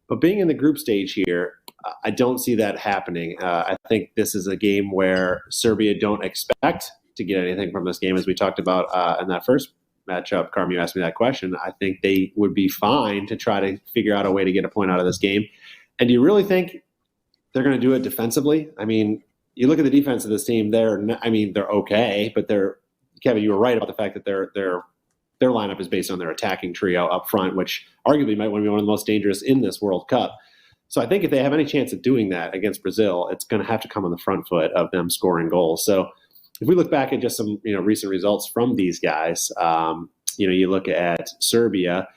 But being in the group stage here, I don't see that happening. I think this is a game where Serbia don't expect to get anything from this game, as we talked about in that first matchup. Carm, you asked me that question. I think they would be fine to try to figure out a way to get a point out of this game. And do you really think they're going to do it defensively? I mean, you look at the defense of this team; they're okay, but Kevin, you were right about the fact that their lineup is based on their attacking trio up front, which arguably might be one of the most dangerous in this World Cup. So I think if they have any chance of doing that against Brazil, it's going to have to come on the front foot of them scoring goals. So if we look back at just some recent results from these guys, you look at Serbia.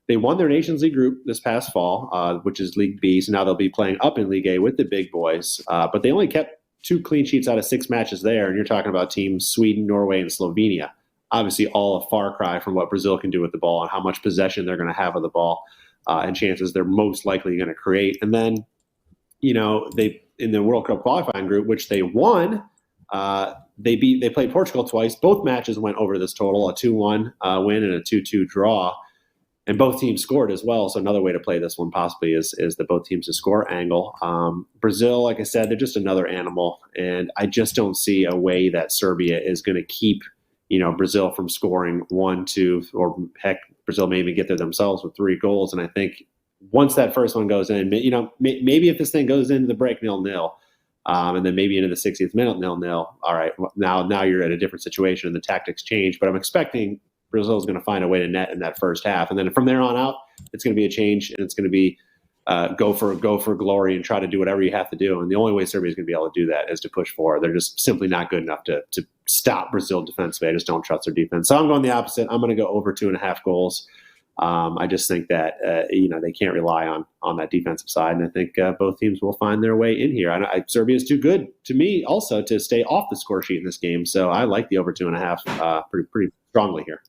They won their Nations League group this past fall, which is League B. So now they'll be playing up in League A with the big boys. But they only kept 2 clean sheets out of 6 matches there. And you're talking about teams Sweden, Norway, and Slovenia. Obviously, all a far cry from what Brazil can do with the ball and how much possession they're going to have of the ball and chances they're most likely going to create. And then, they in the World Cup qualifying group, which they won, they played Portugal twice. Both matches went over this total, a 2-1 win and a 2-2 draw. And both teams scored as well. So another way to play this one possibly is the both teams to score angle. Brazil, like I said, they're just another animal. And I just don't see a way that Serbia is going to keep Brazil from scoring 1, 2, or heck, Brazil may even get there themselves with 3 goals. And I think once that first one goes in, maybe if this thing goes into the break 0-0, and then maybe into the 60th minute 0-0, all right, now you're at a different situation and the tactics change. But I'm expecting Brazil is going to find a way to net in that first half. And then from there on out, it's going to be a change, and it's going to be go for glory and try to do whatever you have to do. And the only way Serbia is going to be able to do that is to push forward. They're just simply not good enough to stop Brazil defensively. I just don't trust their defense. So I'm going the opposite. I'm going to go over 2.5 goals. I just think that they can't rely on that defensive side, and I think both teams will find their way in here. Serbia is too good to me also to stay off the score sheet in this game, so I like the over 2.5 pretty strongly here.